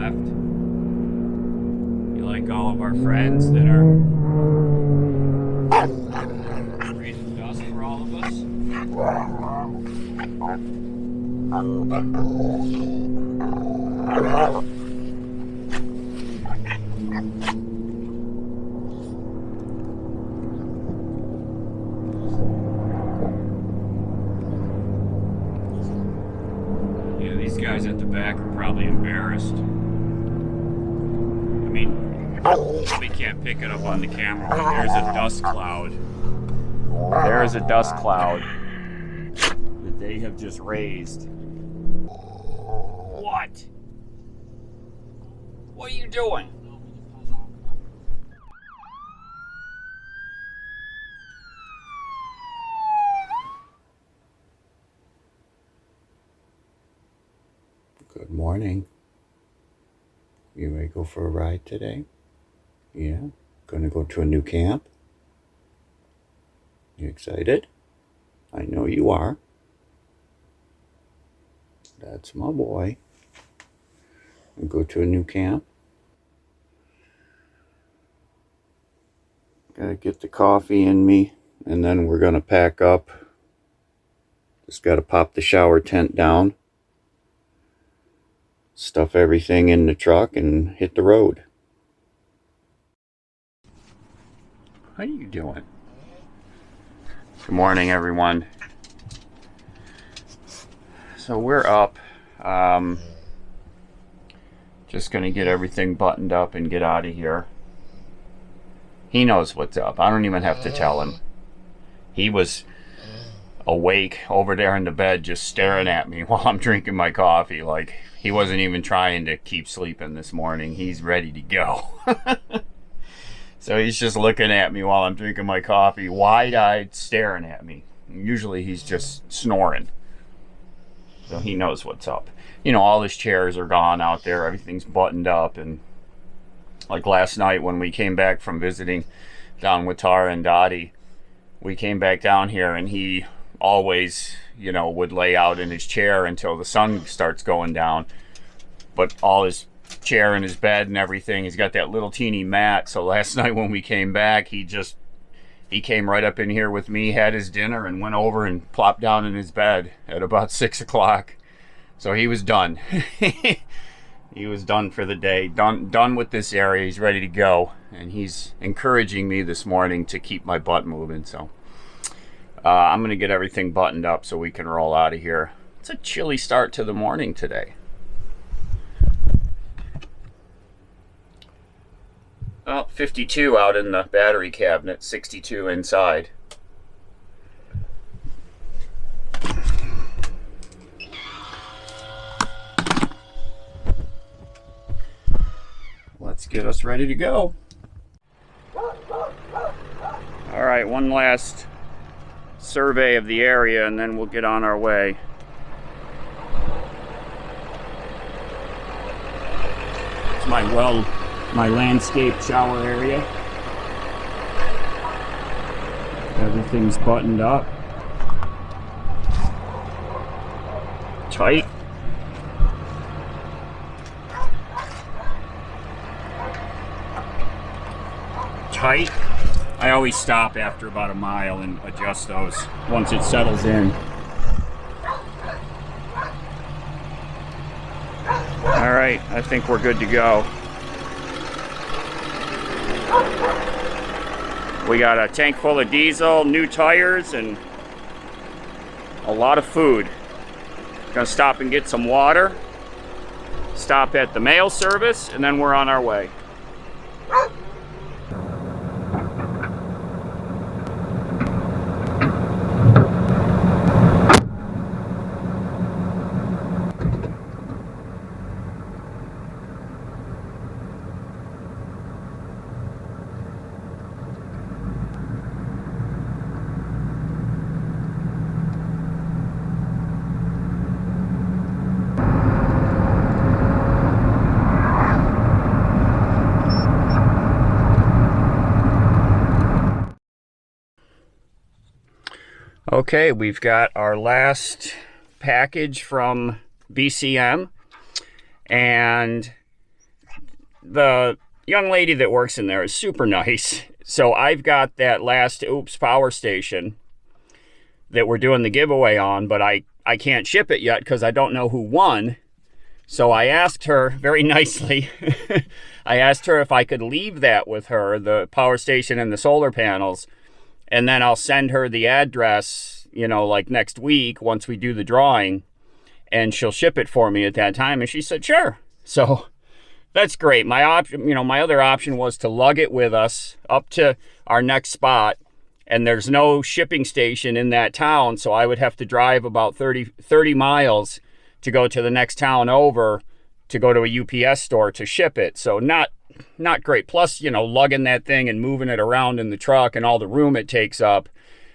left. You like all of our friends that are raising dust for all of us? Yeah, these guys at the back are probably embarrassed. I mean, we can't pick it up on the camera, but there's a dust cloud. There is a dust cloud that they have just raised. What? What are you doing? Good morning. You ready to go for a ride today? Yeah? Gonna go to a new camp? You excited? I know you are. That's my boy. And go to a new camp. Gotta get the coffee in me, and then we're gonna pack up. Just gotta pop the shower tent down, stuff everything in the truck, and hit the road. How are you doing? Good morning, everyone. So we're up. Just gonna get everything buttoned up and get out of here. He knows what's up. I don't even have to tell him. He was awake over there in the bed just staring at me while I'm drinking my coffee. Like, he wasn't even trying to keep sleeping this morning. He's ready to go. So he's just looking at me while I'm drinking my coffee, wide-eyed, staring at me. Usually he's just snoring. So he knows what's up. You know, all his chairs are gone out there. Everything's buttoned up. And like last night when we came back from visiting down with Tara and Dottie, we came back down here and he always, you know, would lay out in his chair until the sun starts going down. But all his chair and his bed and everything, he's got that little teeny mat. So last night when we came back, he came right up in here with me, had his dinner, and went over and plopped down in his bed at about 6 o'clock. So he was done. He was done for the day, done with this area. He's ready to go, and he's encouraging me this morning to keep my butt moving. So I'm gonna get everything buttoned up so we can roll out of here. It's a chilly start to the morning today. Well, 52 out in the battery cabinet, 62 inside. Let's get us ready to go. All right, one last survey of the area and then we'll get on our way. It's my landscape shower area. Everything's buttoned up. Tight. Tight. I always stop after about a mile and adjust those once it settles in. All right, I think we're good to go. We got a tank full of diesel, new tires, and a lot of food. Gonna stop and get some water, stop at the mail service, and then we're on our way. Okay, we've got our last package from BCM, and the young lady that works in there is super nice. So I've got that last Oops power station that we're doing the giveaway on, but I can't ship it yet because I don't know who won. So I asked her very nicely, I asked her if I could leave that with her, the power station and the solar panels, and then I'll send her the address, you know, like next week once we do the drawing, and she'll ship it for me at that time. And she said, sure. So that's great. My option, you know, my other option was to lug it with us up to our next spot, and there's no shipping station in that town, so I would have to drive about 30 miles to go to the next town over to go to a UPS store to ship it. So not great. Plus, you know, lugging that thing and moving it around in the truck and all the room it takes up.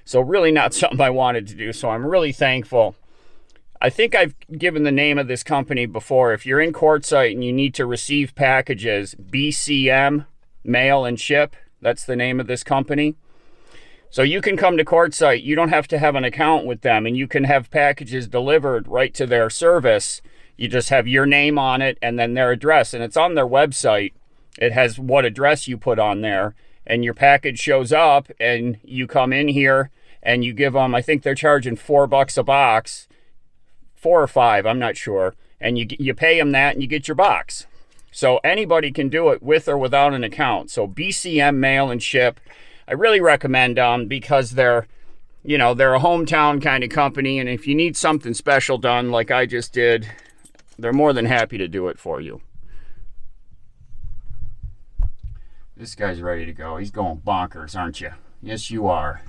So really not something I wanted to do. So I'm really thankful. I think I've given the name of this company before. If you're in Quartzsite and you need to receive packages, BCM, Mail and Ship, that's the name of this company. So you can come to Quartzsite. You don't have to have an account with them, and you can have packages delivered right to their service. You just have your name on it and then their address, and it's on their website. It has what address you put on there, and your package shows up, and you come in here and you give them, I think they're charging $4 a box, 4 or 5, I'm not sure, and you pay them that and you get your box. So anybody can do it with or without an account. So BCM Mail and Ship, I really recommend them because they're, you know, they're a hometown kind of company, and if you need something special done like I just did, they're more than happy to do it for you. This guy's ready to go. He's going bonkers, aren't you? Yes, you are.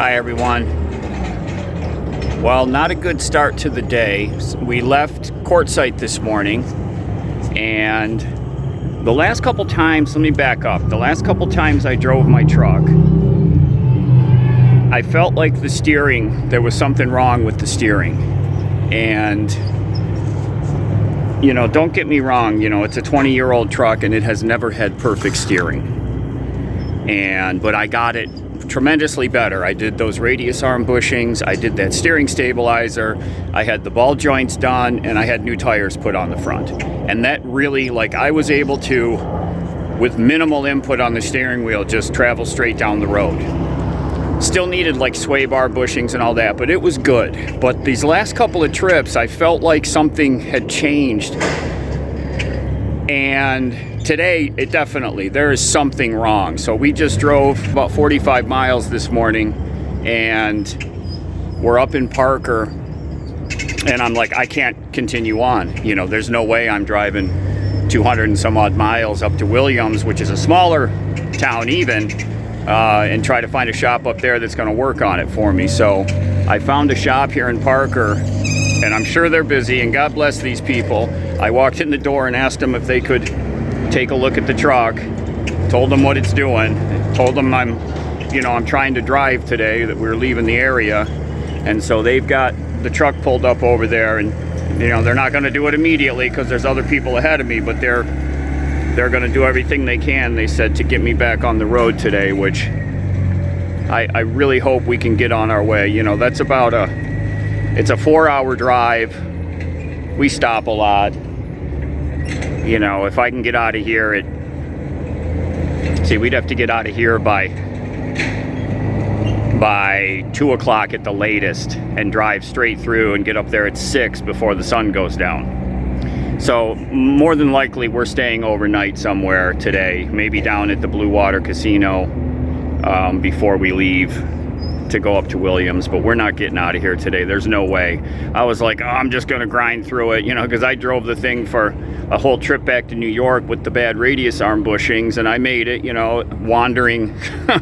Hi everyone. Well, not a good start to the day. We left Quartzsite this morning, and the last couple times, let me back up. The last couple times I drove my truck, I felt like the steering, there was something wrong with the steering. And, you know, don't get me wrong, you know, it's a 20-year-old truck and it has never had perfect steering. But I got it tremendously better. I did those radius arm bushings, I did that steering stabilizer, I had the ball joints done, and I had new tires put on the front. And that really, like, I was able to, with minimal input on the steering wheel, just travel straight down the road. Still needed like sway bar bushings and all that, but it was good. But these last couple of trips, I felt like something had changed. And today, there is something wrong. So we just drove about 45 miles this morning, and we're up in Parker, and I'm like, I can't continue on. You know, there's no way I'm driving 200 and some odd miles up to Williams, which is a smaller town even, and try to find a shop up there that's going to work on it for me. So I found a shop here in Parker, and I'm sure they're busy, and God bless these people. I walked in the door and asked them if they could take a look at the truck, told them what it's doing, told them I'm trying to drive today, that we're leaving the area. And so they've got the truck pulled up over there, and you know, they're not going to do it immediately because there's other people ahead of me, but they're going to do everything they can, they said, to get me back on the road today, which I really hope we can get on our way. You know, that's about it's a 4-hour drive. We stop a lot. You know, if I can get out of here we'd have to get out of here by 2 o'clock at the latest and drive straight through and get up there at 6 before the sun goes down. So more than likely we're staying overnight somewhere today, maybe down at the Blue Water Casino before we leave to go up to Williams, but we're not getting out of here today. There's no way. I was like, oh, I'm just gonna grind through it, you know, because I drove the thing for a whole trip back to New York with the bad radius arm bushings, and I made it, you know, wandering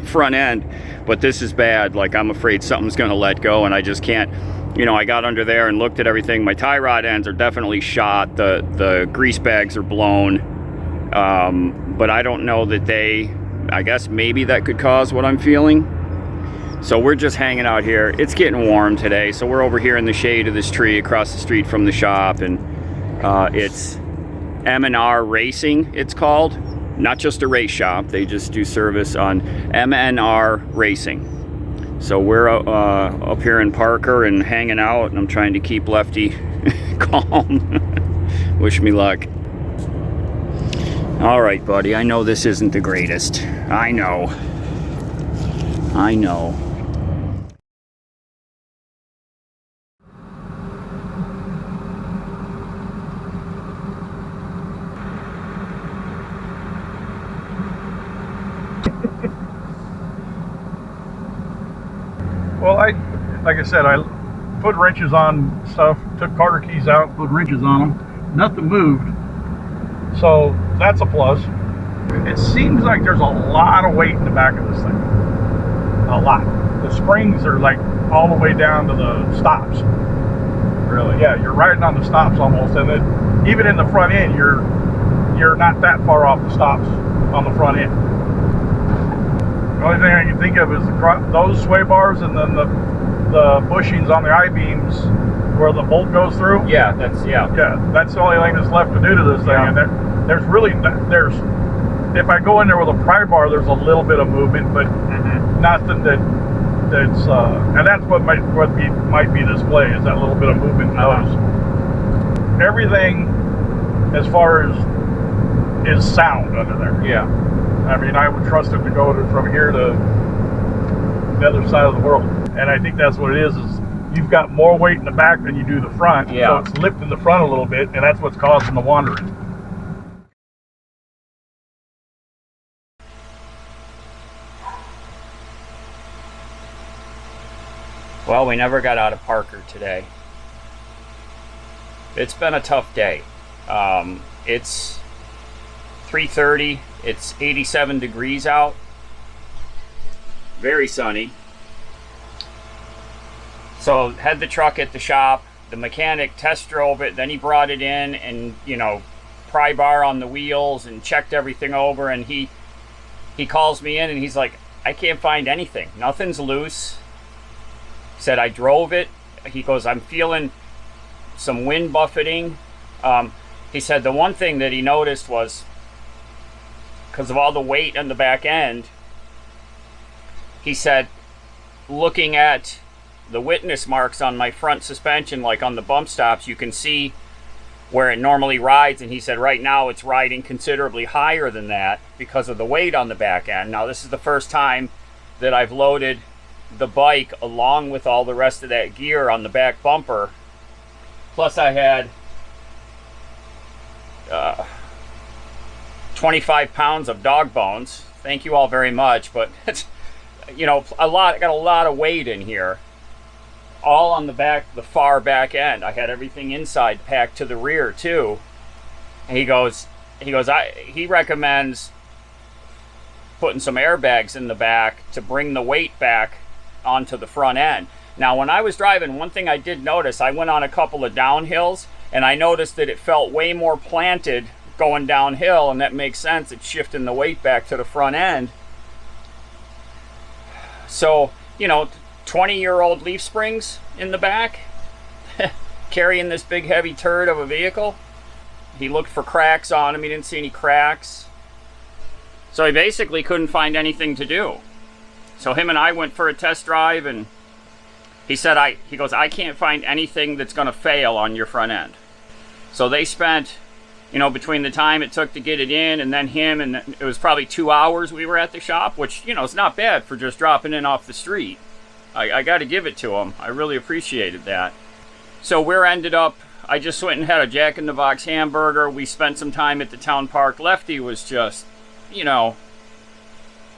front end. But this is bad. Like, I'm afraid something's gonna let go, and I just can't. You know, I got under there and looked at everything. My tie rod ends are definitely shot. The grease bags are blown. But I don't know that I guess maybe that could cause what I'm feeling. So we're just hanging out here. It's getting warm today, so we're over here in the shade of this tree across the street from the shop, and it's M&R Racing, it's called. Not just a race shop, they just do service on M&R Racing. So we're up here in Parker and hanging out, and I'm trying to keep Lefty calm. Wish me luck. All right, buddy, I know this isn't the greatest. I know. Well, like I said, I put wrenches on stuff, took Carter keys out, put wrenches on them. Nothing moved. So that's a plus. It seems like there's a lot of weight in the back of this thing. A lot. The springs are like all the way down to the stops. Really? Yeah, you're riding on the stops almost, and then even in the front end, you're not that far off the stops on the front end. The only thing I can think of is those sway bars, and then the bushings on the I-beams where the bolt goes through. Yeah, that's the only thing that's left to do to this thing. Yeah. And there's if I go in there with a pry bar, there's a little bit of movement, but nothing that's and that's what might be displayed, is that little bit of movement. Everything as far as is sound under there. Yeah. I mean, I would trust it to go from here to the other side of the world. And I think that's what it is you've got more weight in the back than you do the front. Yeah. So it's lifting the front a little bit, and that's what's causing the wandering. Well, we never got out of Parker today. It's been a tough day. It's 3:30. It's 87 degrees out. Very sunny. So had the truck at the shop, the mechanic test drove it, then he brought it in and, you know, pry bar on the wheels and checked everything over, and he calls me in and he's like, I can't find anything. Nothing's loose. He said, I drove it. He goes, I'm feeling some wind buffeting. He said the one thing that he noticed was, because of all the weight on the back end, he said, looking at the witness marks on my front suspension, like on the bump stops, you can see where it normally rides, and he said right now it's riding considerably higher than that because of the weight on the back end. Now this is the first time that I've loaded the bike along with all the rest of that gear on the back bumper. Plus I had 25 pounds of dog bones. Thank you all very much, but it's, you know, I got a lot of weight in here, all on the back, the far back end. I had everything inside packed to the rear too. And he recommends putting some airbags in the back to bring the weight back onto the front end. Now when I was driving, one thing I did notice, I went on a couple of downhills and I noticed that it felt way more planted going downhill, and that makes sense. It's shifting the weight back to the front end. So, you know, 20-year-old leaf springs in the back, carrying this big heavy turd of a vehicle. He looked for cracks on him. He didn't see any cracks. So he basically couldn't find anything to do. So him and I went for a test drive, and he said, he goes, I can't find anything that's going to fail on your front end. So they spent, you know, between the time it took to get it in and then him, and it was probably 2 hours we were at the shop, which, you know, it's not bad for just dropping in off the street. I got to give it to him. I really appreciated that. So we're ended up, I just went and had a Jack in the Box hamburger. We spent some time at the town park. Lefty was just, you know,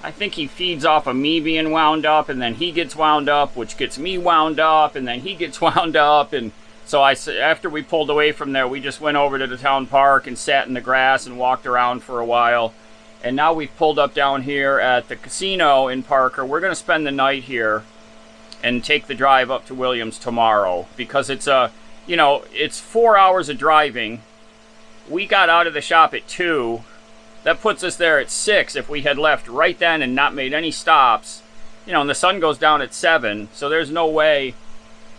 I think he feeds off of me being wound up, and then he gets wound up, which gets me wound up, and then he gets wound up. And so after we pulled away from there, we just went over to the town park and sat in the grass and walked around for a while. And now we've pulled up down here at the casino in Parker. We're going to spend the night here and take the drive up to Williams tomorrow, because it's you know, it's 4 hours of driving. We got out of the shop at 2. That puts us there at 6 if we had left right then and not made any stops. You know, and the sun goes down at 7, so there's no way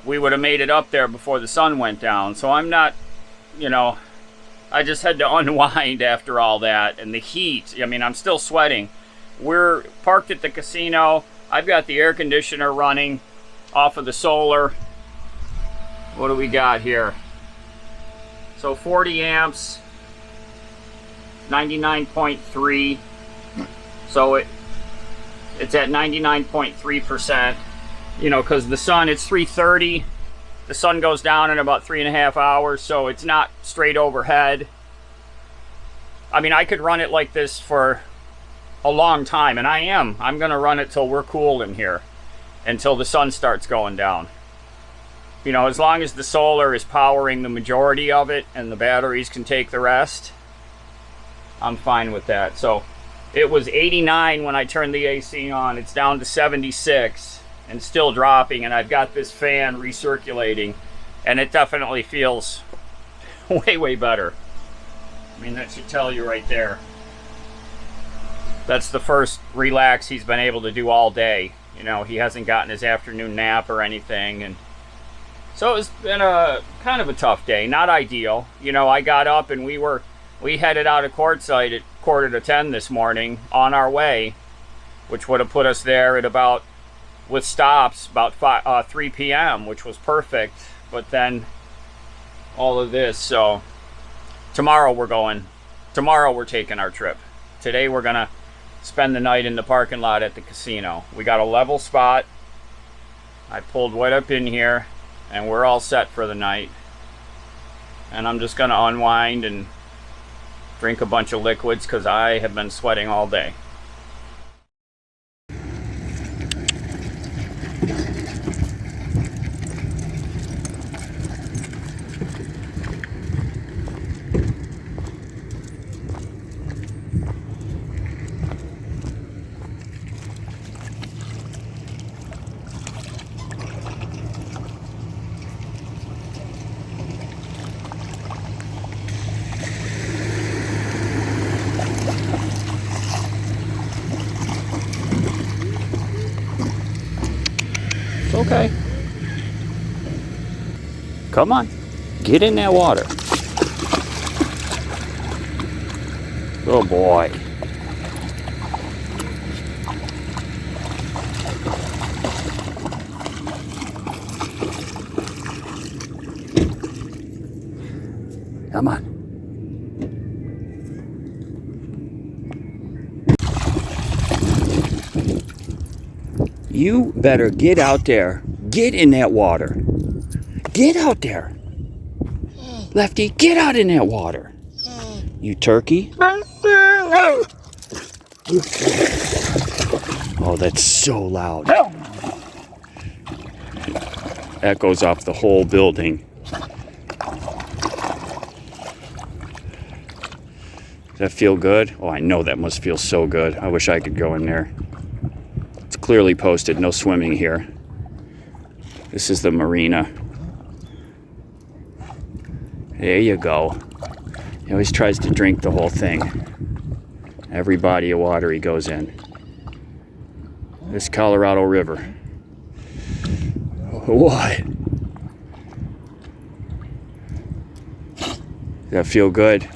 we would have made it up there before the sun went down. So I'm not, you know, I just had to unwind after all that. And the heat, I mean, I'm still sweating. We're parked at the casino. I've got the air conditioner running off of the solar. What do we got here? So 40 amps, 99.3. So it's at 99.3%. You know, because the sun, it's 3:30. The sun goes down in about 3.5 hours, so it's not straight overhead. I mean, I could run it like this for a long time, and I'm going to run it till we're cool in here, until the sun starts going down. You know, as long as the solar is powering the majority of it and the batteries can take the rest, I'm fine with that. So it was 89 when I turned the AC on. It's down to 76 and still dropping, and I've got this fan recirculating, and it definitely feels way, way better. I mean, that should tell you right there. That's the first relax he's been able to do all day. You know, he hasn't gotten his afternoon nap or anything, and so it's been a kind of a tough day. Not ideal. You know, I got up and we headed out of Quartzsite at 9:45 this morning on our way, which would have put us there at about, with stops, about 3 p.m., which was perfect. But then all of this. So tomorrow we're taking our trip. Today we're gonna spend the night in the parking lot at the casino. We got a level spot. I pulled right up in here, and we're all set for the night. And I'm just gonna unwind and drink a bunch of liquids, because I have been sweating all day. okay. Come on. Get in that water. Good boy. Come on. You better get out there. Get in that water. Get out there. Lefty, get out in that water. You turkey. Oh, that's so loud. Echoes off the whole building. Does that feel good? Oh, I know that must feel so good. I wish I could go in there. It's clearly posted, no swimming here. This is the marina. There you go. He always tries to drink the whole thing. Every body of water he goes in. This Colorado River. What? Does that feel good?